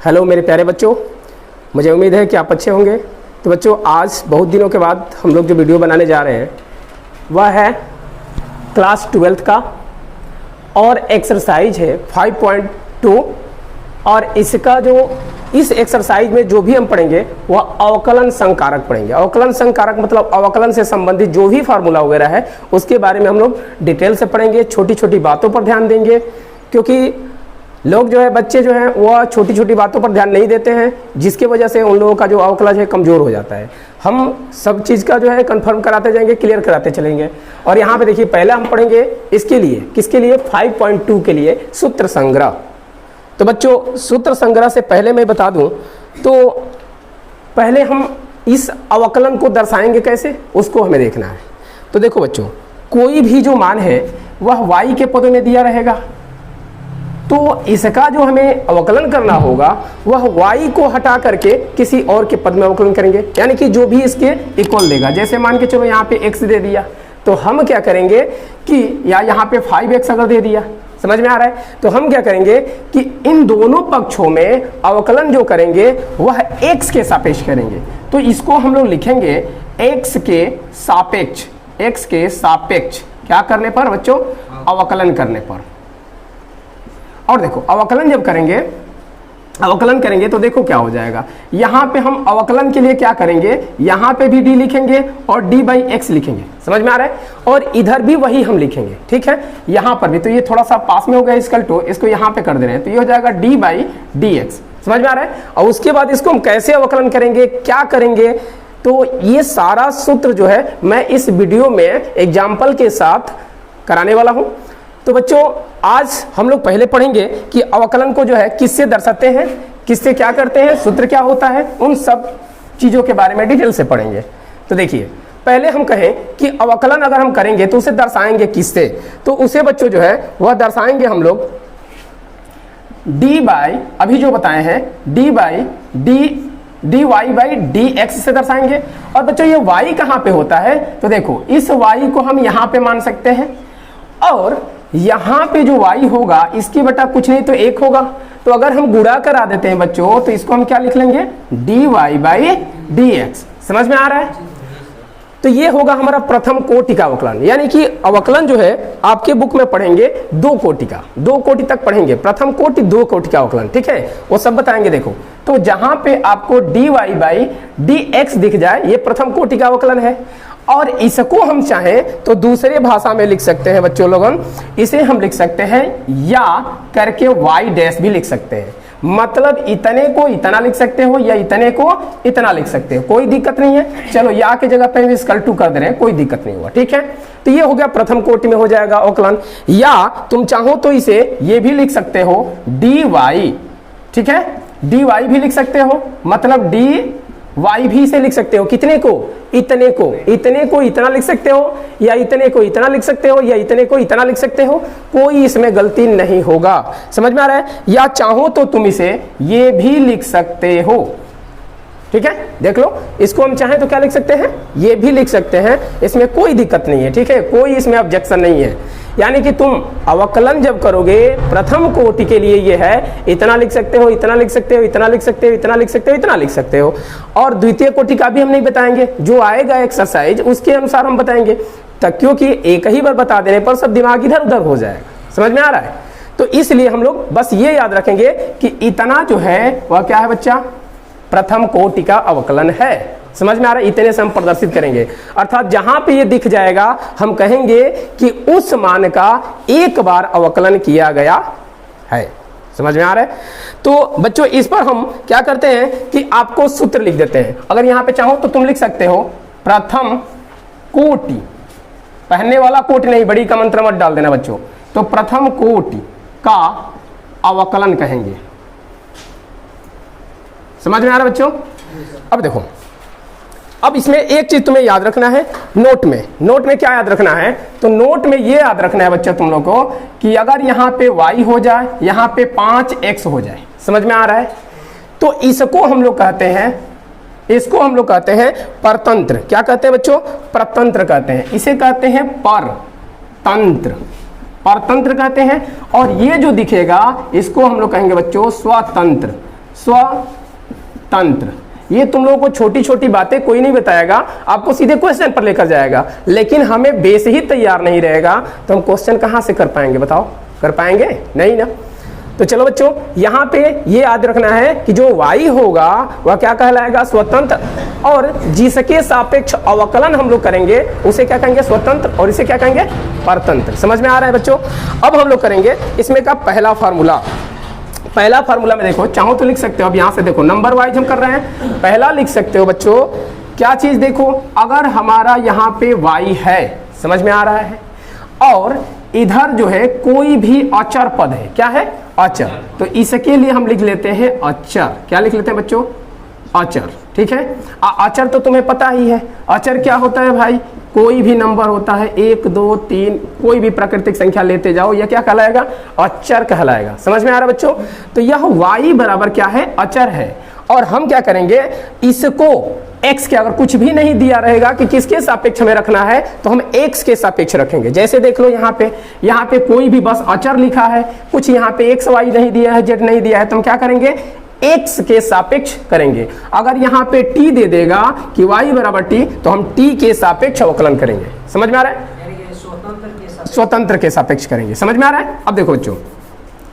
Hello मेरे प्यारे बच्चों, मुझे उम्मीद है कि आप अच्छे होंगे। तो बच्चों, आज बहुत दिनों के बाद हम लोग जो वीडियो बनाने जा रहे हैं वह है क्लास 12th का और एक्सरसाइज है 5.2। और इसका जो इस एक्सरसाइज में जो भी हम पढ़ेंगे वह अवकलन संकारक पढ़ेंगे। अवकलन संकारक मतलब अवकलन से संबंधित जो भी फार्मूला वगैरह है उसके बारे में हम लोग डिटेल से पढ़ेंगे। छोटी छोटी बातों पर ध्यान देंगे, क्योंकि लोग जो है बच्चे जो हैं वह छोटी छोटी बातों पर ध्यान नहीं देते हैं, जिसकी वजह से उन लोगों का जो अवकलन है कमज़ोर हो जाता है। हम सब चीज़ का जो है कंफर्म कराते जाएंगे, क्लियर कराते चलेंगे। और यहाँ पे देखिए, पहले हम पढ़ेंगे इसके लिए, किसके लिए, 5.2 के लिए सूत्र संग्रह। तो बच्चों, सूत्र संग्रह से पहले मैं बता दूं तो पहले हम इस अवकलन को दर्शाएंगे कैसे, उसको हमें देखना है। तो देखो बच्चों, कोई भी जो मान है वह y के पदों में दिया रहेगा, तो इसका जो हमें अवकलन करना होगा वह y को हटा करके किसी और के पद में अवकलन करेंगे, यानी कि जो भी इसके इक्वल देगा। जैसे मान के चलो यहाँ पे x दे दिया, तो हम क्या करेंगे कि या यहाँ पे 5x अगर दे दिया, समझ में आ रहा है, तो हम क्या करेंगे कि इन दोनों पक्षों में अवकलन जो करेंगे वह x के सापेक्ष करेंगे। तो इसको हम लोग लिखेंगे x के सापेक्ष, x के सापेक्ष क्या करने पर बच्चों, अवकलन करने पर। और देखो, अवकलन जब करेंगे, अवकलन करेंगे तो देखो क्या हो जाएगा। यहाँ पे हम अवकलन के लिए क्या करेंगे, यहाँ पे भी d लिखेंगे और d/x लिखेंगे, समझ में आ रहा है। और इधर भी वही हम लिखेंगे, ठीक है। यहाँ पर भी तो ये थोड़ा सा पास में हो गया इसकल टू, इसको यहाँ पे कर दे रहे हैं, तो ये हो जाएगा d/dx, समझ में आ रहा है। और उसके बाद इसको हम कैसे अवकलन करेंगे, क्या करेंगे, तो ये सारा सूत्र जो है मैं इस वीडियो में एग्जाम्पल के साथ कराने वाला हूँ। तो बच्चों, आज हम लोग पहले पढ़ेंगे कि अवकलन को जो है किससे दर्शाते हैं, किससे क्या करते हैं, सूत्र क्या होता है, उन सब चीज़ों के बारे में डिटेल से पढ़ेंगे। तो देखिए, पहले हम कहें कि अवकलन अगर हम करेंगे तो उसे दर्शाएंगे किससे, तो उसे बच्चों जो है वह दर्शाएंगे हम लोग अभी जो बताए हैं dy/dx से दर्शाएंगे। और बच्चों, ये y कहाँ पे होता है, तो देखो इस y को हम यहाँ पे मान सकते हैं, और यहाँ पे जो y होगा इसकी बटा कुछ नहीं तो 1 होगा। तो अगर हम गुणा करा देते हैं बच्चों, तो इसको हम क्या लिख लेंगे, dy/dx, समझ में आ रहा है। तो ये होगा हमारा प्रथम कोटि का अवकलन, यानी कि अवकलन जो है आपके बुक में पढ़ेंगे 2 कोटि का, 2 कोटि तक पढ़ेंगे, प्रथम कोटि 2 कोटि का अवकलन, ठीक है, वो सब बताएंगे। देखो, तो जहां पे आपको dy/dx दिख जाए ये प्रथम कोटि का अवकलन है। और इसको हम चाहें तो दूसरे भाषा में लिख सकते हैं बच्चों लोगन, इसे हम लिख सकते हैं या करके y' भी लिख सकते हैं, मतलब इतने को इतना लिख सकते हो या इतने को इतना लिख सकते हो, कोई दिक्कत नहीं है। चलो या के जगह पे इसकल टू कर दे रहे हैं, कोई दिक्कत नहीं हुआ, ठीक है। तो ये हो गया प्रथम कोटि में हो जाएगा अवकलन। या तुम चाहो तो इसे ये भी लिख सकते हो dy, ठीक है, dy भी लिख सकते हो, मतलब dy भी से लिख सकते हो, कितने को, इतने को, इतने को इतना लिख सकते हो, या इतने को इतना लिख सकते हो, या इतने को इतना लिख सकते हो, कोई इसमें गलती नहीं होगा, समझ में आ रहा है। या चाहो तो तुम इसे ये भी लिख सकते हो, ठीक है, देख लो, इसको हम चाहें तो क्या लिख सकते हैं, ये भी लिख सकते हैं, इसमें कोई दिक्कत नहीं है, ठीक है, कोई इसमें ऑब्जेक्शन नहीं है। यानी कि तुम अवकलन जब करोगे प्रथम कोटि के लिए ये है, इतना लिख सकते हो, इतना लिख सकते हो, इतना लिख सकते हो, इतना लिख सकते हो, इतना लिख सकते हो। और द्वितीय कोटि का भी हम नहीं बताएंगे, जो आएगा एक्सरसाइज उसके अनुसार हम बताएंगे, तक क्योंकि एक ही बार बता देने पर सब दिमाग इधर उधर हो जाएगा, समझ में आ रहा है। तो इसलिए हम लोग बस ये याद रखेंगे कि इतना जो है वह क्या है बच्चा, प्रथम कोटि का अवकलन है, समझ में आ रहा है। इतने से हम प्रदर्शित करेंगे, अर्थात जहां पे ये दिख जाएगा हम कहेंगे कि उस मान का एक बार अवकलन किया गया है, समझ में आ रहा है। तो बच्चों, इस पर हम क्या करते हैं कि आपको सूत्र लिख देते हैं। अगर यहाँ पे चाहो तो तुम लिख सकते हो प्रथम कोटि, पहनने वाला कोटि नहीं, बड़ी का मंत्र मत डाल देना बच्चों, तो प्रथम कोटि का अवकलन कहेंगे, समझ में आ रहा है बच्चों। अब देखो, अब इसमें एक चीज तुम्हें याद रखना है, नोट में क्या याद रखना है, तो नोट में ये याद रखना है बच्चों तुम लोग को कि अगर यहाँ पे y हो जाए, यहाँ पे 5x हो जाए, समझ में आ रहा है, तो इसको हम लोग कहते हैं, इसको हम लोग कहते हैं परतंत्र। क्या कहते हैं बच्चों, परतंत्र कहते हैं, इसे कहते हैं परतंत्र, परतंत्र कहते हैं। और ये जो दिखेगा इसको हम लोग कहेंगे बच्चों स्वतंत्र। स्वतंत्र। ये तुम लोगों को छोटी छोटी बातें कोई नहीं बताएगा, आपको सीधे क्वेश्चन पर लेकर जाएगा, लेकिन हमें बेस ही तैयार नहीं रहेगा तो हम क्वेश्चन कहां से कर पाएंगे? बताओ, कर पाएंगे नहीं ना। तो चलो बच्चों, यहां पे ये याद रखना है कि जो y होगा वह क्या कहलाएगा? स्वतंत्र। और जिसके सापेक्ष अवकलन हम लोग करेंगे उसे क्या कहेंगे? स्वतंत्र। और इसे क्या कहेंगे? परतंत्र। समझ में आ रहा है बच्चों? अब हम लोग करेंगे इसमें का पहला फार्मूला। पहला फार्मूला में देखो, चाहो तो लिख सकते हो, अब यहां से देखो नंबर वाइज हम कर रहे हैं। पहला लिख सकते हो बच्चों, क्या चीज देखो, अगर हमारा यहाँ पे y है, समझ में आ रहा है, और इधर जो है कोई भी अचर पद है, क्या है? अचर, तो इसके लिए हम लिख लेते हैं अचर। क्या लिख लेते हैं बच्चों? अचर। ठीक है, अचर तो तुम्हें पता ही है, अचर क्या होता है भाई? कोई भी नंबर होता है, 1 2 3, कोई भी प्राकृतिक संख्या लेते जाओ, यह क्या कहलाएगा? अचर कहलाएगा। समझ में आ रहा है बच्चों? तो यह y बराबर क्या है? अचर है। और हम क्या करेंगे, इसको x के, अगर कुछ भी नहीं दिया रहेगा कि किसके सापेक्ष में रखना है, तो हम x के सापेक्ष रखेंगे। जैसे देख लो यहाँ पे कोई भी बस अचर लिखा है, कुछ यहाँ पे x y नहीं दिया है, z नहीं दिया है, तो हम क्या करेंगे? x के सापेक्ष करेंगे। अगर यहाँ पे t दे देगा कि y बराबर t, तो हम t के सापेक्ष अवकलन करेंगे। समझ में आ रहा है? स्वतंत्र के सापेक्ष करेंगे। समझ में आ रहा है? अब देखो बच्चों,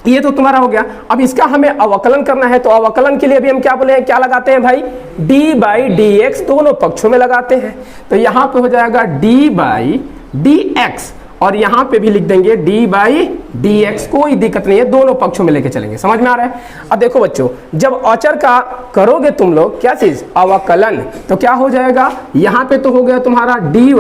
ये तो तुम्हारा हो गया। अब इसका हमें अवकलन करना है, तो अवकलन के लिए अभी हम क्या बोले हैं? क्या लगाते हैं भाई? d/dx दोनों पक्षों में लगाते हैं। तो यहाँ पे हो जाएगा d/dx, और यहाँ पे भी लिख देंगे d/dx, कोई दिक्कत नहीं है, दोनों पक्षों में लेके चलेंगे। समझ में आ रहा है? अब देखो बच्चों, जब अचर का करोगे तुम लोग क्या चीज? अवकलन, तो क्या हो जाएगा? यहाँ पे तो हो गया तुम्हारा dy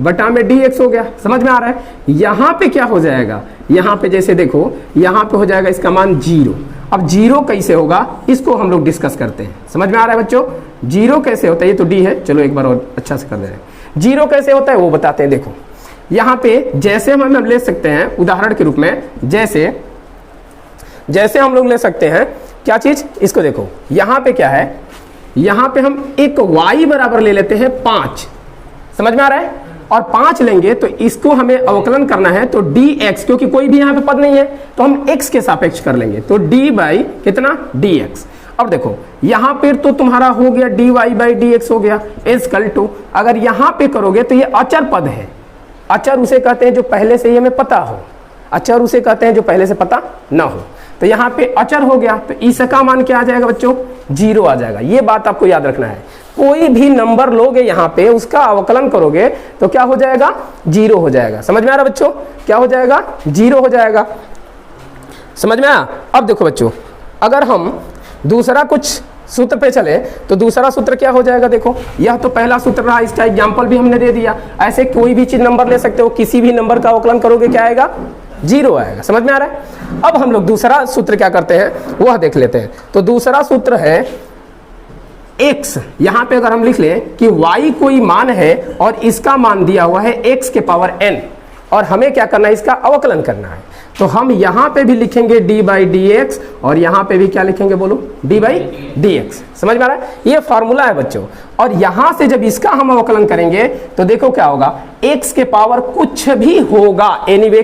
बटा में dx हो गया। समझ में आ रहा है? यहाँ पे क्या हो जाएगा? यहाँ पे जैसे देखो, यहाँ पे हो जाएगा इसका मान 0। अब 0 कैसे होगा, इसको हम लोग डिस्कस करते हैं। समझ में आ रहा है बच्चों? 0 कैसे होता है? ये तो d है, चलो एक बार और अच्छा से कर दे रहे हैं। 0 कैसे होता है वो बताते हैं। देखो यहाँ पे जैसे हम ले सकते हैं उदाहरण के रूप में, जैसे हम लोग ले सकते हैं क्या चीज? इसको देखो, यहाँ पे क्या है? यहाँ पे हम एक y बराबर ले लेते हैं 5। समझ में आ रहा है? और 5 लेंगे तो इसको हमें अवकलन करना है, तो dx, क्योंकि कोई भी यहाँ पे पद नहीं है तो हम x के सापेक्ष कर लेंगे, तो d/कितना? dx। अब देखो यहाँ पे तो तुम्हारा हो गया dy/dx हो गया इक्वल टू, अगर यहाँ पे करोगे तो ये अचर पद है। अचर उसे कहते हैं जो पहले से ही हमें पता हो, अचर उसे कहते हैं जो पहले से पता ना हो। तो यहाँ पे अचर हो गया, तो इसका मान क्या आ जाएगा बच्चों? 0 आ जाएगा। ये बात आपको याद रखना है। कोई भी नंबर लोगे यहाँ पे, उसका अवकलन करोगे तो क्या हो जाएगा? 0 हो जाएगा। समझ में आ रहा बच्चों? क्या हो जाएगा? 0 हो जाएगा। समझ में आया? अब देखो बच्चों, अगर हम दूसरा कुछ सूत्र पे चले तो दूसरा सूत्र क्या हो जाएगा? देखो, यह तो पहला सूत्र रहा, इसका एग्जाम्पल भी हमने दे दिया। ऐसे कोई भी चीज नंबर ले सकते हो, किसी भी नंबर का अवकलन करोगे क्या आएगा? 0 आएगा। समझ में आ रहा है? अब हम लोग दूसरा सूत्र क्या करते हैं वह देख लेते हैं। तो दूसरा सूत्र है x। यहाँ पे अगर हम लिख लें कि y कोई मान है और इसका मान दिया हुआ है x के पावर n, और हमें क्या करना है? इसका अवकलन करना है। तो हम यहाँ पे भी लिखेंगे d/dx, और यहाँ पे भी क्या लिखेंगे बोलो? d/dx। समझ में आ रहा है? ये फॉर्मूला है बच्चों। और यहाँ से जब इसका हम अवकलन करेंगे तो देखो क्या होगा? x के पावर कुछ भी होगा, एनीवे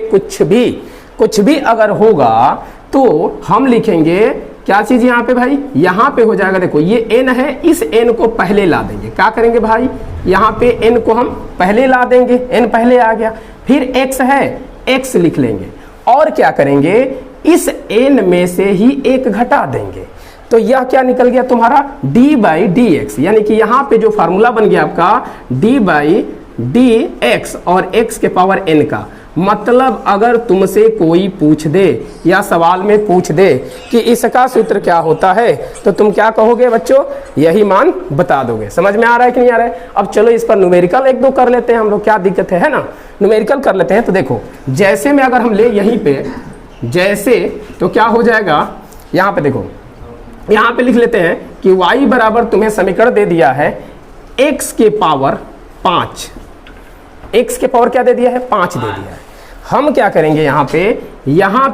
कुछ भी अगर होगा तो हम लिखेंगे क्या चीज यहाँ पे भाई? यहाँ पे हो जाएगा, देखो ये n है, इस n को पहले ला देंगे। क्या करेंगे भाई? यहाँ पे n को हम पहले ला देंगे, n पहले आ गया। फिर x है, x लिख लेंगे, और क्या करेंगे? इस n में से ही एक घटा देंगे। तो यह क्या निकल गया तुम्हारा? d/dx, यानी कि यहाँ पे जो फार्मूला बन गया आपका d/dx और x के पावर n का। मतलब अगर तुमसे कोई पूछ दे या सवाल में पूछ दे कि इसका सूत्र क्या होता है, तो तुम क्या कहोगे बच्चों? यही मान बता दोगे। समझ में आ रहा है कि नहीं आ रहा है? अब चलो इस पर न्यूमेरिकल 1 2 कर लेते हैं हम लोग, क्या दिक्कत है ना? न्यूमेरिकल कर लेते हैं। तो देखो, जैसे में अगर हम ले यहीं पे जैसे, तो क्या हो जाएगा? यहाँ पे देखो, यहाँ पे लिख लेते हैं कि y बराबर तुम्हें समीकरण दे दिया है x के पावर 5। x के पावर क्या दे दिया है? 5 दे दिया है। हम क्या करेंगे? यहाँ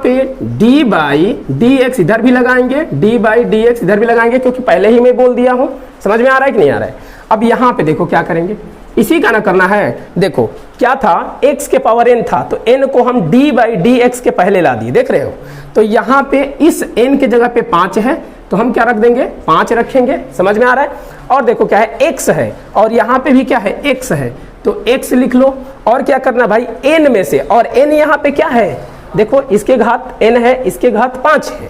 पे d/dx इधर भी लगाएंगे, d/dx इधर भी लगाएंगे, क्योंकि पहले ही मैं बोल दिया हूँ। समझ में आ रहा है कि नहीं आ रहा है? अब यहाँ पे देखो क्या करेंगे, इसी का ना करना है। देखो क्या था? x के पावर n था, तो n को हम d/dx के पहले ला दिए, देख रहे हो? तो यहाँ पे इस n के जगह पे 5 है तो हम क्या रख देंगे, 5 रखेंगे। समझ में आ रहा है। और देखो क्या है, x है और यहाँ पे भी क्या है, x है, तो x लिख लो। और क्या करना भाई, n में से, और n यहाँ पे क्या है, देखो इसके घात n है, इसके घात 5 है,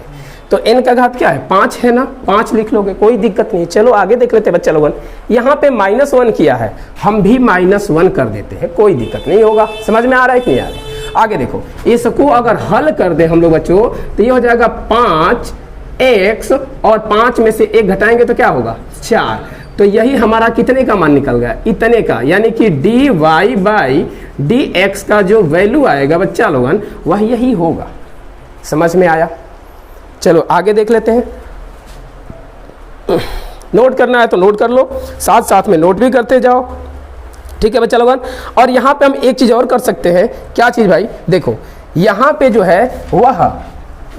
तो n का घात क्या है, 5 है ना, 5 लिख लोगे, कोई दिक्कत नहीं। चलो आगे देख लेते हैं बच्चा लोगन। यहाँ पे -1 किया है, हम भी -1 कर देते हैं, कोई दिक्कत नहीं होगा। समझ में आ रहा है कि नहीं आ रहा है। आगे देखो, इसको अगर हल कर दे हम लोग बच्चों तो ये हो जाएगा 5x और 5 में से 1 घटाएंगे तो क्या होगा, 4। तो यही हमारा कितने का मान निकल गया, इतने का, यानी कि dy/dx का जो वैल्यू आएगा बच्चा लोगन वह यही होगा। समझ में आया। चलो आगे देख लेते हैं। नोट करना है तो नोट कर लो, साथ साथ में नोट भी करते जाओ, ठीक है बच्चा लोगन। और यहाँ पे हम एक चीज़ और कर सकते हैं, क्या चीज़ भाई, देखो यहाँ पे जो है वह,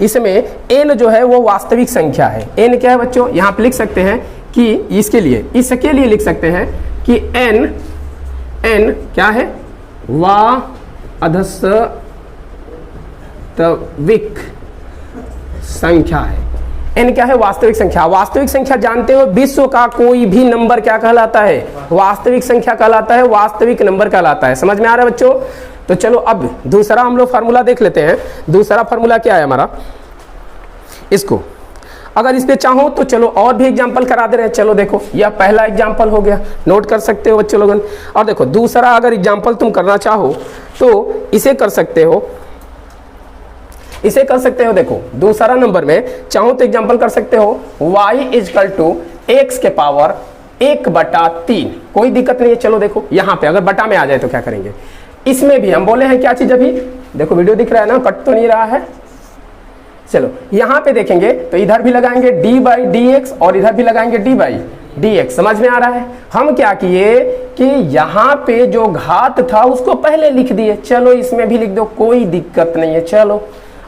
इसमें n जो है वो वास्तविक संख्या है। n क्या है बच्चों, यहाँ पे लिख सकते हैं कि इसके लिए लिख सकते हैं कि n क्या है, वास्तविक संख्या है। n क्या है, वास्तविक संख्या। वास्तविक संख्या जानते हो, विश्व का कोई भी नंबर क्या कहलाता है, वास्तविक संख्या कहलाता है, वास्तविक नंबर कहलाता है। समझ में आ रहा है बच्चों। तो चलो अब दूसरा हम लोग फार्मूला देख लेते हैं। दूसरा फार्मूला क्या है हमारा, इसको अगर इस पे चाहो तो चलो और भी एग्जांपल करा दे रहे हैं। चलो देखो, यह पहला एग्जांपल हो गया, नोट कर सकते हो बच्चों लोगन। और देखो दूसरा अगर एग्जांपल तुम करना चाहो तो इसे कर सकते हो, देखो दूसरा नंबर में चाहो तो एग्जांपल कर सकते हो, y = x के पावर 1/3। कोई दिक्कत नहीं है। चलो देखो यहाँ पे अगर बटा में आ जाए तो क्या करेंगे, इसमें भी हम बोले हैं क्या चीज, अभी देखो वीडियो दिख रहा है ना, कट तो नहीं रहा है। चलो यहाँ पे देखेंगे तो इधर भी लगाएंगे d/dx और इधर भी लगाएंगे d/dx। समझ में आ रहा है। हम क्या किए कि यहाँ पे जो घात था उसको पहले लिख दिए, चलो इसमें भी लिख दो, कोई दिक्कत नहीं है। चलो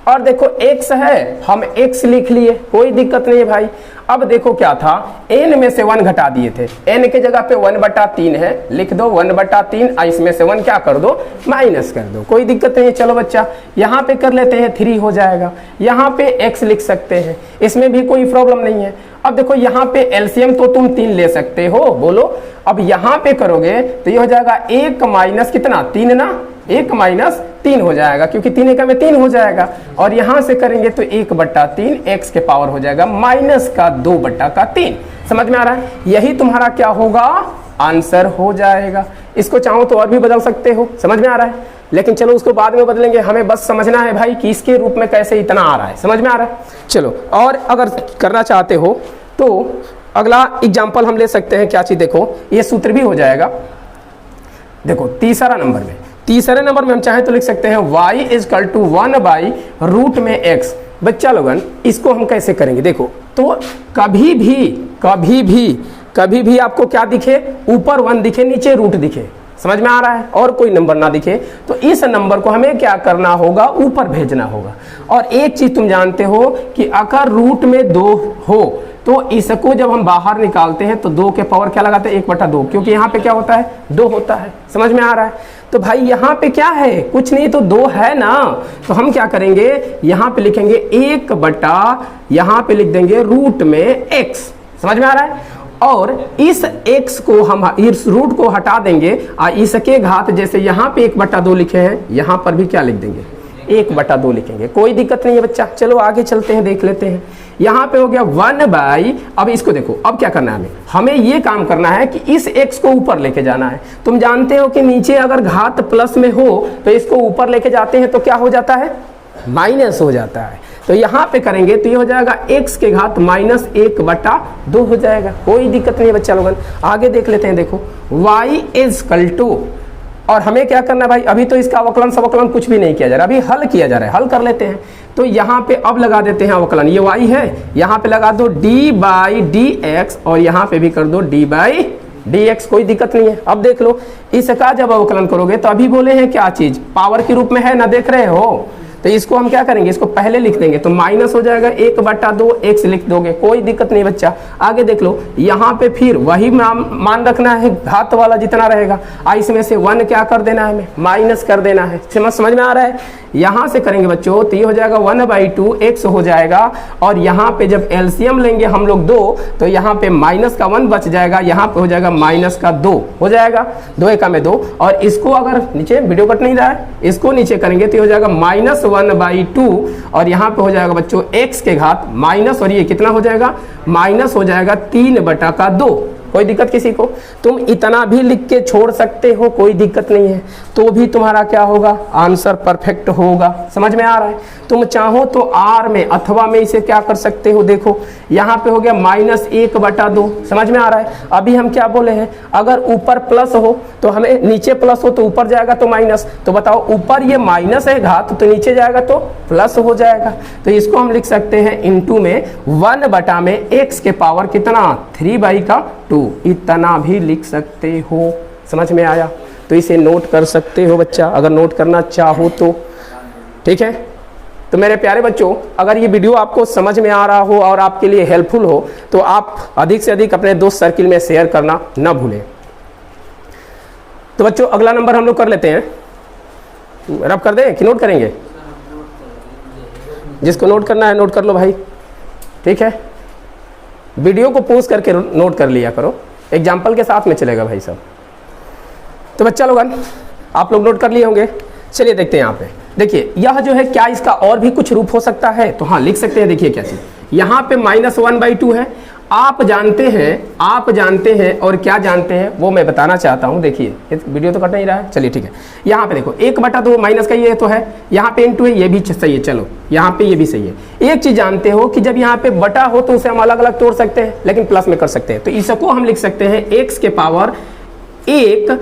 और देखो x है, हम x लिख लिए, कोई दिक्कत नहीं है भाई। अब देखो क्या था, n में से 1 घटा दिए थे, n के जगह पे 1/3 है, लिख दो 1/3, इसमें से 1 क्या कर दो, माइनस कर दो, कोई दिक्कत नहीं है। चलो बच्चा यहाँ पे कर लेते हैं, 3 हो जाएगा। यहाँ पे x लिख सकते हैं, इसमें भी कोई प्रॉब्लम नहीं है। अब देखो यहाँ पे एलसीएम तो तुम 3 ले सकते हो, बोलो। अब यहाँ पे करोगे तो ये हो जाएगा 1 माइनस कितना, 3 ना, 1 माइनस 3 हो जाएगा, क्योंकि 3 एकम में 3 हो जाएगा। और यहाँ से करेंगे तो 1/3 x के पावर हो जाएगा माइनस का 2/3। समझ में आ रहा है। यही तुम्हारा क्या होगा, आंसर हो जाएगा। इसको चाहो तो और भी बदल सकते हो, समझ में आ रहा है, लेकिन चलो उसको बाद में बदलेंगे। हमें बस समझना है भाई कि इसके रूप में कैसे इतना आ रहा है। समझ में आ रहा है। चलो और अगर करना चाहते हो तो अगला एग्जाम्पल हम ले सकते हैं, क्या चीज, देखो ये सूत्र भी हो जाएगा। देखो तीसरा नंबर में हम चाहे तो लिख सकते हैं y = 1/√x में x। बच्चा लोगन इसको हम कैसे करेंगे, देखो तो कभी भी आपको क्या दिखे, ऊपर 1 दिखे, नीचे रूट दिखे, समझ में आ रहा है, और कोई नंबर ना दिखे तो इस नंबर को हमें क्या करना होगा, ऊपर भेजना होगा। और एक चीज तुम जानते हो कि अगर रूट में 2 हो तो इसको जब हम बाहर निकालते हैं तो 2 के पावर क्या लगाते हैं, 1/2, क्योंकि यहाँ पे क्या होता है, 2 होता है। समझ में आ रहा है। तो भाई यहाँ पे क्या है, कुछ नहीं तो 2 है ना, तो हम क्या करेंगे, यहाँ पे लिखेंगे 1/, यहाँ पे लिख देंगे रूट में x। समझ में आ रहा है। और इस x को हम इस रूट को हटा देंगे, इसके घात जैसे यहाँ पे 1/2 लिखे हैं, यहाँ पर भी क्या लिख देंगे, 1/2 लिखेंगे, कोई दिक्कत नहीं है बच्चा। चलो आगे चलते हैं, देख लेते हैं। यहाँ पे हो गया 1/, अब इसको देखो, अब क्या करना है, हमें ये काम करना है कि इस x को ऊपर लेके जाना है। तुम जानते हो कि नीचे अगर घात प्लस में हो तो इसको ऊपर लेके जाते हैं तो क्या हो जाता है, माइनस हो जाता है। तो यहाँ पे करेंगे तो ये हो जाएगा x के घात -1/2 हो जाएगा, कोई दिक्कत नहीं है बच्चा लोगन। आगे देख लेते हैं। देखो y = और हमें क्या करना है भाई, अभी तो इसका अवकलन सवकलन कुछ भी नहीं किया जा रहा, अभी हल किया जा रहा है, हल कर लेते हैं। तो यहाँ पे अब लगा देते हैं अवकलन, ये y है, यहाँ पे लगा दो d/dx और यहाँ पे भी कर दो d/dx, कोई दिक्कत नहीं है। अब देख लो इसका जब अवकलन करोगे तो अभी बोले हैं क्या चीज, पावर के रूप में है ना, देख रहे हो। तो इसको हम क्या करेंगे, इसको पहले लिख देंगे तो माइनस हो जाएगा 1/2 x लिख दोगे, कोई दिक्कत नहीं बच्चा। आगे देख लो, यहाँ पे फिर वही मान रखना है, घात वाला जितना रहेगा, इसमें से 1 क्या कर देना है, हमें माइनस कर देना है। समझ में आ रहा है। यहाँ से करेंगे बच्चों तो ये हो जाएगा 1/2 x हो जाएगा, और यहाँ पे जब एलसीएम लेंगे हम लोग 2 तो यहाँ पे माइनस का 1 बच जाएगा, यहाँ पे हो जाएगा माइनस का 2 हो जाएगा, 2 एका में 2, और इसको अगर नीचे वीडियो कट नहीं रहा है, इसको नीचे करेंगे तो हो जाएगा -1/2, और यहाँ पे हो जाएगा बच्चों x के घात माइनस, और ये कितना हो जाएगा माइनस हो जाएगा 3/2। कोई दिक्कत किसी को? तुम इतना भी लिख के छोड़ सकते हो, कोई दिक्कत नहीं है, तो भी तुम्हारा क्या होगा, आंसर परफेक्ट होगा। समझ में आ रहा है? तुम चाहो तो आर में अथवा में इसे क्या कर सकते हो, देखो यहाँ पे हो गया -1/2। समझ में आ रहा है? अभी हम क्या बोले हैं, अगर ऊपर प्लस हो तो हमें, नीचे प्लस हो तो ऊपर जाएगा तो माइनस, तो बताओ ऊपर ये माइनस है घात तो नीचे जाएगा तो प्लस हो जाएगा। तो इसको हम लिख सकते हैं इनटू में 1 में x के पावर कितना 3/2, इतना भी लिख सकते हो। समझ में आया? तो इसे नोट कर सकते हो बच्चा, अगर नोट करना चाहो तो। ठीक है, तो मेरे प्यारे बच्चों, अगर ये वीडियो आपको समझ में आ रहा हो और आपके लिए हेल्पफुल हो तो आप अधिक से अधिक अपने दोस्त सर्किल में शेयर करना ना भूलें। तो बच्चों अगला नंबर हम लोग कर लेते हैं, रब कर दें कि नोट करेंगे? जिसको नोट करना है नोट कर लो भाई, ठीक है। वीडियो को पॉज करके नोट कर लिया करो, एग्जाम्पल के साथ में चलेगा भाई साहब। तो बच्चा लोगन आप लोग नोट कर लिए होंगे, चलिए देखते हैं यहाँ पे। देखिए यह जो है, क्या इसका और भी कुछ रूप हो सकता है? तो हाँ लिख सकते हैं। देखिए क्या चीज, यहाँ पे -1/2 है, आप जानते हैं और क्या जानते हैं वो मैं बताना चाहता हूँ। देखिए वीडियो तो कट नहीं रहा है, चलिए ठीक है। यहाँ पे देखो 1/2 माइनस का ये तो है, यहाँ पे इनटू है, ये भी सही है, चलो यहाँ पे ये भी सही है। एक चीज जानते हो कि जब यहाँ पे बटा हो तो उसे हम अलग अलग तोड़ सकते हैं, लेकिन प्लस में कर सकते हैं। तो इसको हम लिख सकते हैं x के पावर 1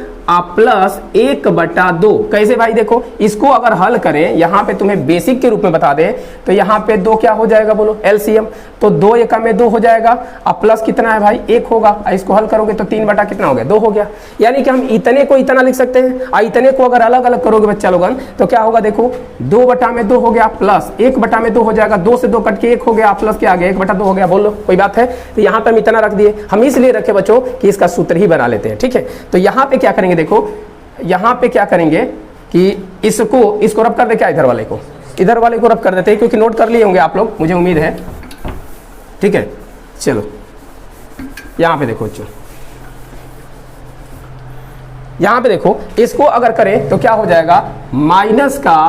प्लस 1/2। कैसे भाई? देखो इसको अगर हल करें, यहाँ पे तुम्हें बेसिक के रूप में बता दें तो यहाँ पे 2 क्या हो जाएगा बोलो, एलसीएम, तो 2 एका में 2 हो जाएगा, अब प्लस कितना है भाई 1 होगा, इसको हल करोगे तो 3 बटा कितना हो गया 2 हो गया। यानी कि हम इतने को इतना लिख सकते हैं, और इतने को अगर अलग अलग करोगे बच्चा लोगन तो क्या होगा, देखो 2/2 हो गया, प्लस 1/2 हो जाएगा, 2 से 2 कट के 1 हो गया, प्लस क्या आ गया 1/2 हो गया। बोलो कोई बात है? तो यहाँ पे हम इतना रख दिए, हम इसलिए रखे बच्चों कि इसका सूत्र ही बना लेते हैं। ठीक है, तो यहाँ पे क्या करेंगे, देखो यहाँ पे क्या करेंगे कि इसको रब कर दे, क्या इधर वाले को रब कर देते हैं, क्योंकि नोट कर लिए होंगे आप लोग, मुझे उम्मीद है। ठीक है, चलो यहाँ पे देखो बच्चों, यहाँ पे देखो इसको अगर करें तो क्या हो जाएगा, माइनस का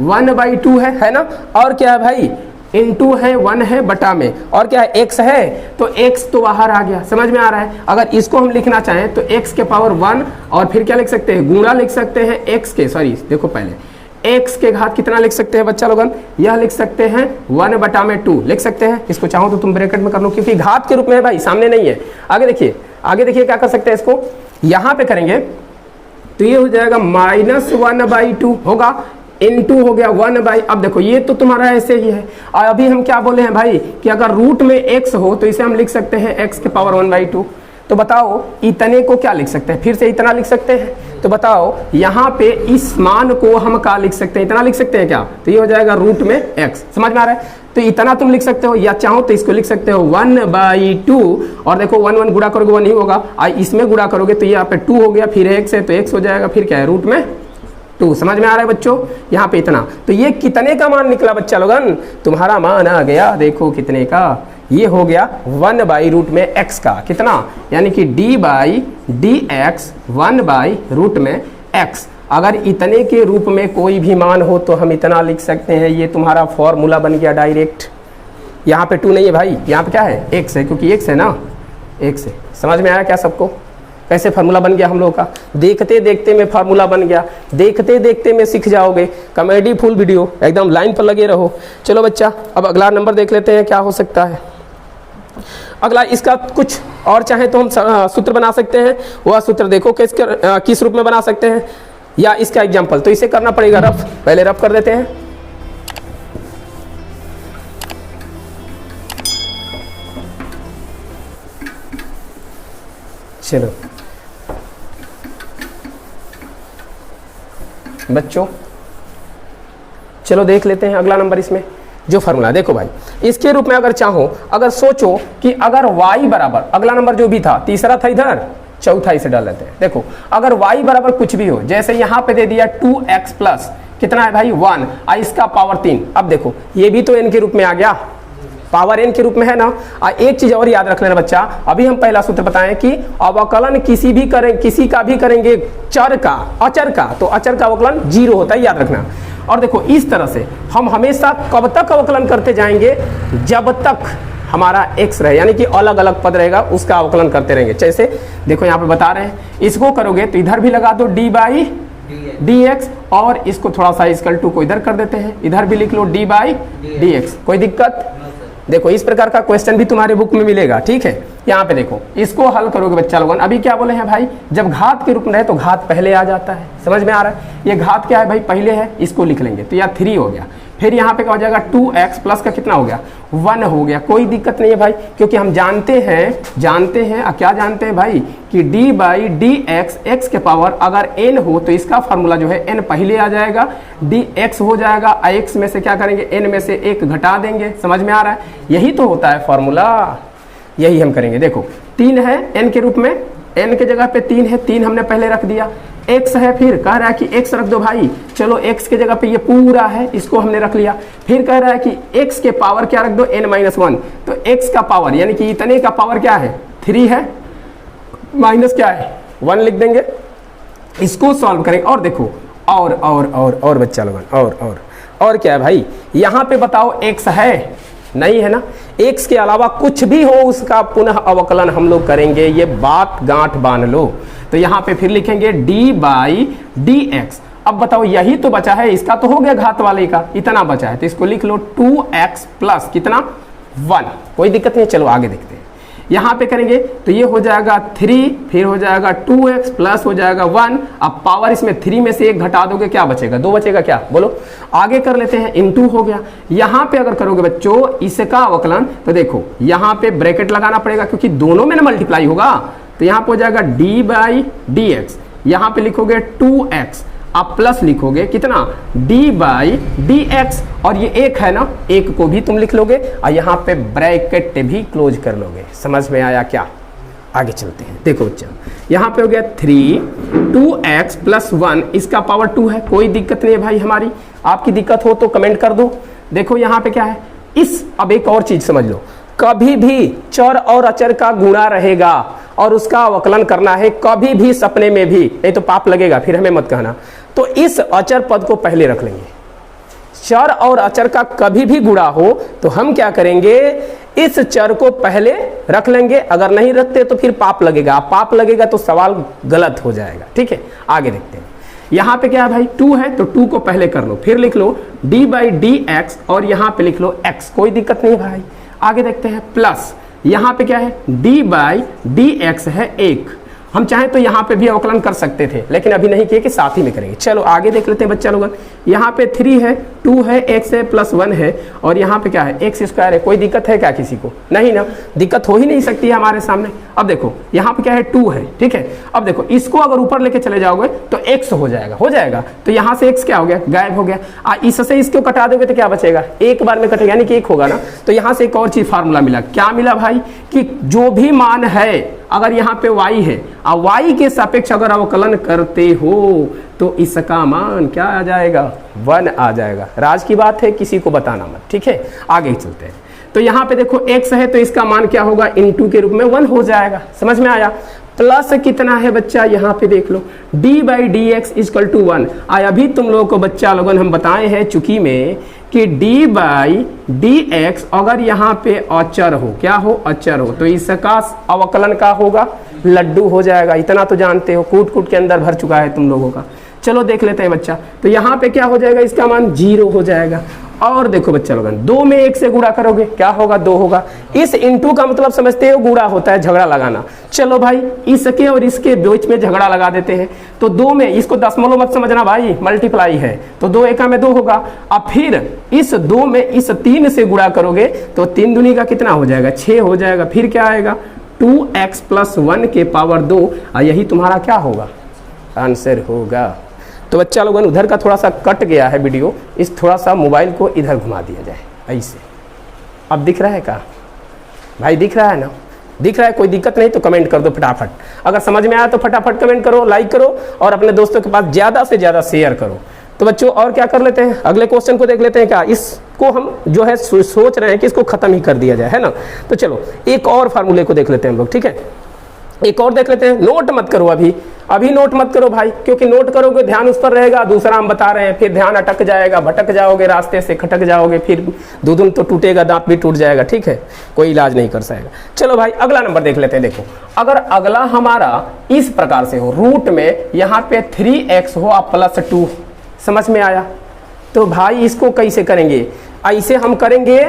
1/2 है ना, और क्या है भाई इनटू है 1 है बटा में, और क्या है x है, तो x तो बाहर आ गया। समझ में आ रहा है? अगर इसको हम लिखना चाहें तो x के पावर 1, और फिर क्या लिख सकते हैं, गुणा लिख सकते हैं x के, सॉरी देखो पहले x के घात कितना लिख सकते हैं बच्चा लोगन, यह लिख सकते हैं 1/2 लिख सकते हैं। इसको चाहो तो तुम ब्रैकेट में कर लो, क्योंकि घात के रूप में है भाई, सामने नहीं है। आगे देखिए क्या कर सकते हैं, इसको यहाँ पे करेंगे तो ये हो जाएगा -1/2 होगा, इनटू हो गया 1/, अब देखो ये तो तुम्हारा ऐसे ही है। और अभी हम क्या बोले हैं भाई कि अगर रूट में x हो तो इसे हम लिख सकते हैं x के पावर 1/2। तो बताओ इतने को क्या लिख सकते हैं, फिर से इतना लिख सकते हैं। तो बताओ यहाँ पे इस मान को हम क्या लिख सकते हैं, इतना लिख सकते हैं क्या, तो ये हो जाएगा रूट में x। समझ में आ रहा है? तो इतना तुम लिख सकते हो, या चाहो तो इसको लिख सकते हो 1/2, और देखो 1 गुणा करोगे 1 ही होगा, इसमें गुणा करोगे तो यहाँ पे 2 हो गया, फिर x है तो x हो जाएगा, फिर क्या है रूट में 2। समझ में आ रहा है बच्चों? यहाँ पे इतना, तो ये कितने का मान निकला बच्चा लोगन, तुम्हारा मान आ गया, देखो कितने का, ये हो गया 1/रूट में x का कितना, यानी कि d/dx 1/रूट में x। अगर इतने के रूप में कोई भी मान हो तो हम इतना लिख सकते हैं, ये तुम्हारा फॉर्मूला बन गया डायरेक्ट। यहाँ पे 2 नहीं है भाई, यहाँ पे क्या है x है, क्योंकि x है ना, x है। समझ में आया क्या सबको, कैसे फार्मूला बन गया हम लोगों का? देखते देखते में फार्मूला बन गया, देखते देखते में सीख जाओगे। कॉमेडी फुल वीडियो, एकदम लाइन पर लगे रहो। चलो बच्चा, अब अगला नंबर देख लेते हैं क्या हो सकता है। अगला इसका कुछ और चाहे तो हम सूत्र बना सकते हैं, वह सूत्र देखो किस रूप में बना सकते हैं, या इसका एग्जाम्पल। तो इसे करना पड़ेगा रफ, पहले रफ कर देते हैं। चलो बच्चों, चलो देख लेते हैं अगला नंबर। इसमें जो फार्मूला देखो भाई, इसके रूप में अगर चाहो, अगर सोचो कि अगर y बराबर, अगला नंबर जो भी था, तीसरा था इधर, चौथा इसे डाल लेते हैं। देखो अगर y बराबर कुछ भी हो, जैसे यहाँ पे दे दिया 2x प्लस कितना है भाई 1, और इसका पावर 3। अब देखो ये भी तो n के रूप में आ गया, पावर n के रूप में है ना। एक चीज और याद रख लेना बच्चा, अभी हम पहला सूत्र बताएं कि अवकलन किसी का भी करेंगे चर का, अचर का, तो अचर का अवकलन 0 होता है, याद रखना। और देखो इस तरह से हम हमेशा कब तक अवकलन करते जाएंगे, जब तक हमारा x रहे, यानी कि अलग अलग पद रहेगा उसका अवकलन करते रहेंगे। जैसे देखो यहाँ पे बता रहे हैं, इसको करोगे तो इधर भी लगा दो d बाई dx, और इसको थोड़ा सा इक्वल टू को इधर कर देते हैं, इधर भी लिख लो d बाई dx। कोई दिक्कत? देखो इस प्रकार का क्वेश्चन भी तुम्हारे बुक में मिलेगा, ठीक है। यहाँ पे देखो इसको हल करोगे बच्चा लोगों। अभी क्या बोले हैं भाई, जब घात के रूप में रहे तो घात पहले आ जाता है, समझ में आ रहा है। ये घात क्या है भाई, पहले है, इसको लिख लेंगे तो यार 3 हो गया। फिर यहाँ पे क्या हो जाएगा 2x प्लस का कितना हो गया 1 हो गया। कोई दिक्कत नहीं है भाई, क्योंकि हम जानते हैं क्या जानते हैं भाई कि d by d x, x के पावर अगर n हो तो इसका फार्मूला जो है n पहले आ जाएगा, dx हो जाएगा, x में से क्या करेंगे n में से 1 घटा देंगे, समझ में आ रहा है। यही तो होता है फार्मूला, यही हम करेंगे। देखो 3 है n के रूप में, n के जगह पे 3 है, 3 हमने पहले रख दिया, x है, फिर कह रहा है कि x रख दो भाई, चलो x के जगह पे ये पूरा है, इसको हमने रख लिया। फिर कह रहा है कि x के पावर क्या रख दो n-1, तो x का पावर यानी कि इतने का पावर क्या है 3 है, माइनस क्या है 1 लिख देंगे, इसको सॉल्व करेंगे। और देखो और बच्चा लोगन और क्या है भाई, यहाँ पे बताओ x है नहीं है ना, x के अलावा कुछ भी हो उसका पुनः अवकलन हम लोग करेंगे, ये बात गांठ बांध लो। तो यहाँ पे फिर लिखेंगे d बाई डी एक्स। अब बताओ यही तो बचा है, इसका तो हो गया घात वाले का, इतना बचा है, तो इसको लिख लो 2x प्लस कितना 1। कोई दिक्कत नहीं, चलो आगे देखते हैं। यहाँ पे करेंगे तो ये हो जाएगा 3, फिर हो जाएगा 2x प्लस हो जाएगा 1। अब पावर इसमें 3 में से 1 घटा दोगे, क्या बचेगा 2 बचेगा, क्या बोलो। आगे कर लेते हैं, इनटू हो गया। यहाँ पे अगर करोगे बच्चों इसका अवकलन तो देखो यहाँ पे ब्रैकेट लगाना पड़ेगा, क्योंकि दोनों में ना मल्टीप्लाई होगा, तो यहाँ पे हो जाएगा d बाई डी एक्स, यहाँ पे लिखोगे 2x, आप प्लस लिखोगे कितना d बाई डी एक्स, और ये 1 है ना, 1 को भी तुम लिख लोगे और यहाँ पे ब्रैकेट भी क्लोज कर लोगे। समझ में आया क्या? आगे चलते हैं। देखो बच्चा यहाँ पे हो गया 3, 2x प्लस 1, इसका पावर 2 है, कोई दिक्कत नहीं है भाई हमारी। आपकी दिक्कत हो तो कमेंट कर दो। देखो यहाँ पे क्या है, अब एक और चीज समझ लो, कभी भी चर और अचर का गुणा रहेगा और उसका अवकलन करना है, कभी भी सपने में भी, नहीं तो पाप लगेगा, फिर हमें मत कहना। तो इस अचर पद को पहले रख लेंगे, चर और अचर का कभी भी गुणा हो तो हम क्या करेंगे, इस चर को पहले रख लेंगे, अगर नहीं रखते तो फिर पाप लगेगा, पाप लगेगा तो सवाल गलत हो जाएगा, ठीक है। आगे देखते हैं, यहाँ पे क्या है भाई 2 है, तो 2 को पहले कर लो, फिर लिख लो d बाई डी एक्स, और यहाँ पे लिख लो x, कोई दिक्कत नहीं भाई। आगे देखते हैं, प्लस यहाँ पे क्या है d बाई डी एक्स है 1। हम चाहें तो यहाँ पे भी अवकलन कर सकते थे, लेकिन अभी नहीं किए कि साथ ही में करेंगे। चलो आगे देख लेते हैं बच्चा लोगन। यहाँ पे 3 है, 2 है, x है, प्लस 1 है, और यहाँ पे क्या है x स्क्वायर है। कोई दिक्कत है क्या किसी को? नहीं ना, दिक्कत हो ही नहीं सकती है हमारे सामने। अब देखो यहाँ पे क्या है 2 है, ठीक है। अब देखो इसको अगर ऊपर लेके चले जाओगे तो x हो जाएगा, तो यहाँ से x क्या हो गया, गायब हो गया। इससे इसको कटा दोगे तो क्या बचेगा, एक बार में कटेगा, यानी कि 1 होगा ना। तो यहाँ से एक और चीज फार्मूला मिला, क्या मिला भाई, कि जो भी मान है अगर यहाँ पे y है और y के सापेक्ष अगर अवकलन करते हो तो इसका मान क्या आ जाएगा, 1 आ जाएगा। राज की बात है, किसी को बताना मत, ठीक है। आगे चलते हैं, तो यहाँ पे देखो x है तो इसका मान क्या होगा, इनटू के रूप में 1 हो जाएगा। समझ में आया? प्लस कितना है बच्चा, यहाँ पे देख लो d by d x equal to 1। अभी तुम लोगों को बच्चा लोगन हम बताए हैं चुकी में कि d बाई डी एक्स अगर यहाँ पे अचर हो, क्या हो, अचर हो, तो इसका अवकलन का होगा लड्डू हो जाएगा। इतना तो जानते हो, कूट कूट के अंदर भर चुका है तुम लोगों का। चलो देख लेते हैं बच्चा, तो यहाँ पे क्या हो जाएगा, इसका मान 0 हो जाएगा। और देखो बच्चा लोगन 2 में 1 से गुणा करोगे क्या होगा, 2 होगा। इस इनटू का मतलब समझते हो, गुणा होता है झगड़ा लगाना। चलो भाई इसके और इसके बीच में झगड़ा लगा देते हैं, तो 2 में, इसको दशमलव मत समझना भाई, मल्टीप्लाई है, तो 2 एका में 2 होगा। अब फिर इस 2 में इस 3 से गुणा करोगे तो 3 दूनी का कितना हो जाएगा, 6 हो जाएगा। फिर क्या आएगा 2x प्लस 1 के पावर 2, और यही तुम्हारा क्या होगा, आंसर होगा। तो बच्चा लोगन उधर का थोड़ा सा कट गया है वीडियो, इस थोड़ा सा मोबाइल को इधर घुमा दिया जाए ऐसे। अब दिख रहा है क्या भाई, दिख रहा है ना, दिख रहा है? कोई दिक्कत नहीं तो कमेंट कर दो फटाफट। अगर समझ में आया तो फटाफट कमेंट करो, लाइक करो, और अपने दोस्तों के पास ज़्यादा से ज़्यादा शेयर करो। तो बच्चों और क्या कर लेते हैं, अगले क्वेश्चन को देख लेते हैं। क्या इसको हम जो है सोच रहे हैं कि इसको खत्म ही कर दिया जाए, है ना। तो चलो एक और फार्मूले को देख लेते हैं हम लोग, ठीक है। एक और देख लेते हैं। नोट मत करो अभी नोट मत करो भाई, क्योंकि नोट करोगे ध्यान उस पर रहेगा, दूसरा हम बता रहे हैं, फिर ध्यान अटक जाएगा, भटक जाओगे, रास्ते से खटक जाओगे, फिर दूधुन तो टूटेगा, दांत भी टूट जाएगा, ठीक है, कोई इलाज नहीं कर सकेगा। चलो भाई अगला नंबर देख लेते हैं। देखो अगर अगला हमारा इस प्रकार से हो, रूट में यहाँ पे 3x हो और +2, समझ में आया। तो भाई इसको कैसे करेंगे, ऐसे हम करेंगे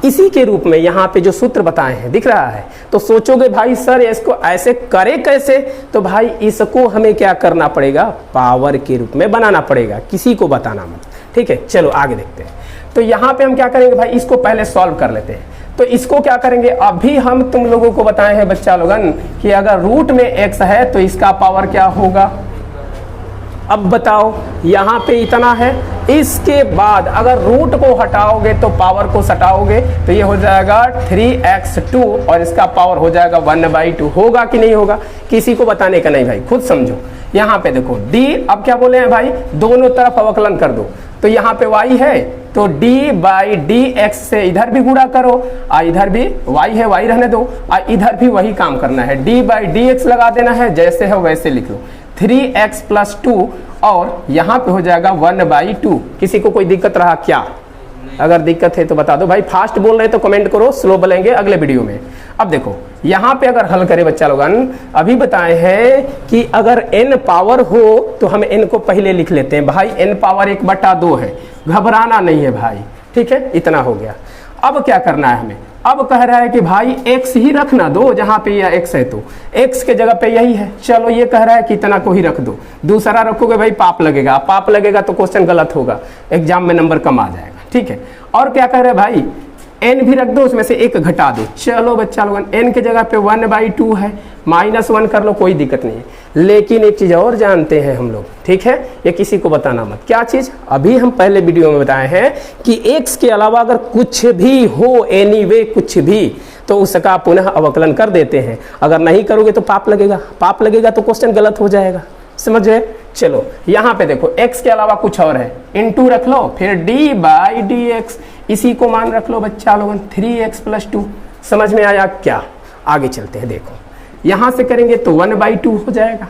इसी के रूप में, यहाँ पे जो सूत्र बताए हैं दिख रहा है। तो सोचोगे भाई सर इसको ऐसे करे कैसे, तो भाई इसको हमें क्या करना पड़ेगा, पावर के रूप में बनाना पड़ेगा, किसी को बताना मत, ठीक है। चलो आगे देखते हैं। तो यहाँ पे हम क्या करेंगे भाई, इसको पहले सॉल्व कर लेते हैं। तो इसको क्या करेंगे, अभी हम तुम लोगों को बताए हैं बच्चा लोगन कि अगर रूट में x है तो इसका पावर क्या होगा। अब बताओ यहाँ पे इतना है, इसके बाद अगर रूट को हटाओगे तो पावर को सटाओगे तो ये हो जाएगा 3x2 और इसका पावर हो जाएगा 1/2। होगा कि नहीं होगा, किसी को बताने का नहीं भाई, खुद समझो। यहाँ पे देखो d, अब क्या बोले हैं भाई, दोनों तरफ अवकलन कर दो। तो यहाँ पे y है तो d/dx से इधर भी गुणा करो, और इधर भी y है, y रहने दो, और इधर भी वही काम करना है, d/dx लगा देना है, जैसे है वैसे लिख लो, 3x + 2 और यहाँ पे हो जाएगा 1/2। किसी को कोई दिक्कत रहा क्या, अगर दिक्कत है तो बता दो भाई, फास्ट बोल रहे तो कमेंट करो, स्लो बोलेंगे अगले वीडियो में। अब देखो यहाँ पे अगर हल करें बच्चा लोगन, अभी बताए हैं कि अगर n पावर हो तो हम n को पहले लिख लेते हैं भाई, n पावर 1/2 है, घबराना नहीं है भाई, ठीक है, इतना हो गया। अब क्या करना है हमें, अब कह रहा है कि भाई x ही रखना दो, जहां पे यह x है तो x के जगह पे यही है। चलो ये कह रहा है कि इतना को ही रख दो, दूसरा रखोगे भाई पाप लगेगा, पाप लगेगा तो क्वेश्चन गलत होगा, एग्जाम में नंबर कम आ जाएगा, ठीक है। और क्या कह रहे हैं भाई, n भी रख दो, उसमें से 1 घटा दो। चलो बच्चा लोगन n के जगह पे 1/2 है, -1 कर लो, कोई दिक्कत नहीं है। लेकिन एक चीज और जानते हैं हम लोग, ठीक है, ये किसी को बताना मत। क्या चीज, अभी हम पहले वीडियो में बताए हैं कि x के अलावा अगर कुछ भी हो, एनीवे कुछ भी, तो उसका पुनः अवकलन कर देते हैं। अगर नहीं करोगे तो पाप लगेगा, पाप लगेगा तो क्वेश्चन गलत हो जाएगा, समझ गए। चलो यहाँ पे देखो x के अलावा कुछ और है, इनटू रख लो, फिर d/dx, इसी को मान रख लो बच्चा लोगन, 3x + 2। समझ में आया क्या, आगे चलते हैं। देखो यहाँ से करेंगे तो 1/2 हो जाएगा,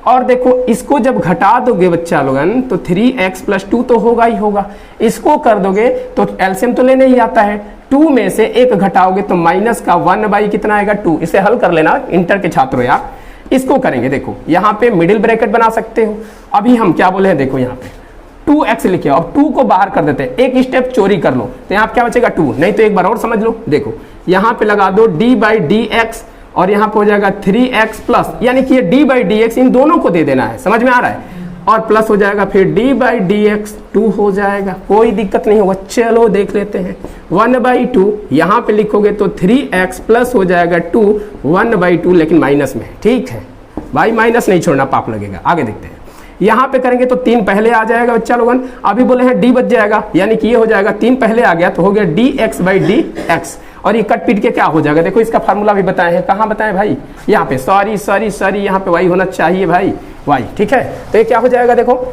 और देखो इसको जब घटा दोगे बच्चा लोगन तो 3x + 2 तो होगा ही होगा, इसको कर दोगे तो एलसीएम तो लेने ही आता है, 2 में से 1 घटाओगे तो माइनस का 1/ कितना आएगा 2। इसे हल कर लेना इंटर के छात्रों यार। इसको करेंगे, देखो यहाँ पे मिडिल ब्रैकेट बना सकते हो। अभी हम क्या बोले हैं, देखो यहाँ पे 2x लिखे, अब 2 को बाहर कर देते हैं, एक स्टेप चोरी कर लो, तो यहाँ पे क्या बचेगा 2, नहीं तो एक बार और समझ लो। देखो यहाँ पे लगा दो d/dx और यहाँ पे हो जाएगा 3x प्लस, यानी कि ये d/dx इन दोनों को दे देना है, समझ में आ रहा है, और प्लस हो जाएगा फिर d/dx 2 हो जाएगा, कोई दिक्कत नहीं होगा। चलो देख लेते हैं, 1/2 यहाँ पे लिखोगे तो 3x प्लस हो जाएगा 2, 1/2 लेकिन माइनस में है, ठीक है भाई, माइनस नहीं छोड़ना, पाप लगेगा। आगे देखते हैं, यहाँ पे करेंगे तो 3 पहले आ जाएगा बच्चा लोगन, अभी बोले हैं d बच जाएगा, यानी कि ये हो जाएगा 3 पहले आ गया तो हो गया dx/dx, और ये कट पीट के क्या हो जाएगा, देखो इसका फार्मूला भी बताए हैं, कहाँ बताए भाई, यहाँ पे, सॉरी यहाँ पे y होना चाहिए भाई, y, ठीक है। तो ये क्या हो जाएगा, देखो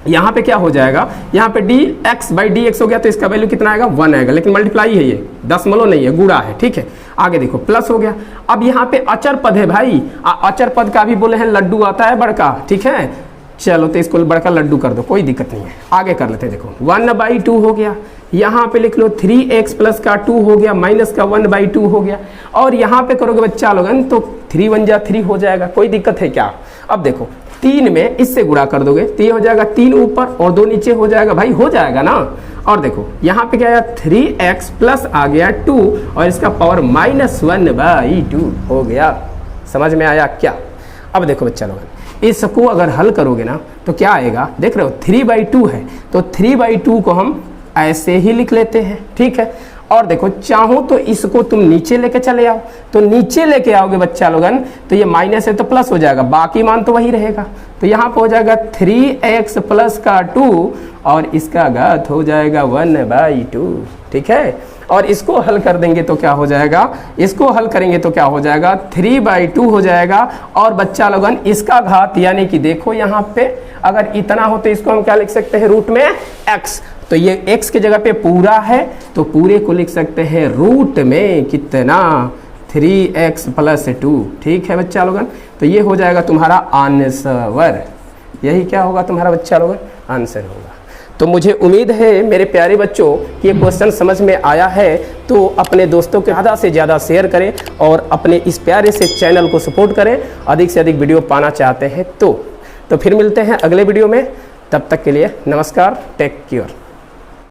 यहाँ पे क्या हो जाएगा, यहाँ पे dx/dx हो गया तो इसका वैल्यू कितना आएगा 1 आएगा, लेकिन मल्टीप्लाई है ये, दशमलव नहीं है, गुणा है, ठीक है। आगे देखो प्लस हो गया। अब यहाँ पे अचर पद है भाई, अचर पद का भी बोले हैं लड्डू आता है बड़का, ठीक है। चलो तो इसको बड़का लड्डू कर दो, कोई दिक्कत नहीं है। आगे कर लेते हैं, देखो 1/2 हो गया, यहाँ पे लिख लो 3x प्लस का 2 हो गया, माइनस का 1/2 हो गया, और यहाँ पे करोगे बच्चा लोगन तो 3 1 जा 3 हो जाएगा, कोई दिक्कत है क्या। अब देखो 3 में इससे गुणा कर दोगे तो ये हो जाएगा 3 ऊपर और 2 नीचे हो जाएगा भाई, हो जाएगा ना। और देखो यहाँ पे क्या आया 3x प्लस आ गया 2 और इसका पावर -1/2 हो गया, समझ में आया क्या। अब देखो बच्चा लोगन, इसको अगर हल करोगे ना तो क्या आएगा, देख रहे हो 3/2 है, तो 3/2 को हम ऐसे ही लिख लेते हैं, ठीक है। और देखो चाहो तो इसको तुम नीचे लेके चले आओ, तो नीचे लेके आओगे बच्चा लोगन तो ये माइनस है तो प्लस हो जाएगा, बाकी मान तो वही रहेगा, तो यहाँ पे हो जाएगा 3x प्लस का 2 और इसका घात हो जाएगा 1/2, ठीक है। और इसको हल कर देंगे तो क्या हो जाएगा, इसको हल करेंगे तो क्या हो जाएगा, 3/2 हो जाएगा। और बच्चा लोगन इसका घात यानी कि देखो यहाँ पे अगर इतना हो तो इसको हम क्या लिख सकते हैं, रूट में x। तो ये x की जगह पे पूरा है तो पूरे को लिख सकते हैं रूट में कितना, 3x + 2। ठीक है बच्चा लोगन, तो ये हो जाएगा तुम्हारा आंसर। यही क्या होगा तुम्हारा बच्चा लोगन, आंसर होगा। तो मुझे उम्मीद है मेरे प्यारे बच्चों कि ये क्वेश्चन समझ में आया है। तो अपने दोस्तों के ज़्यादा से ज़्यादा शेयर करें और अपने इस प्यारे से चैनल को सपोर्ट करें। अधिक से अधिक वीडियो पाना चाहते हैं तो फिर मिलते हैं अगले वीडियो में। तब तक के लिए नमस्कार, टेक केयर।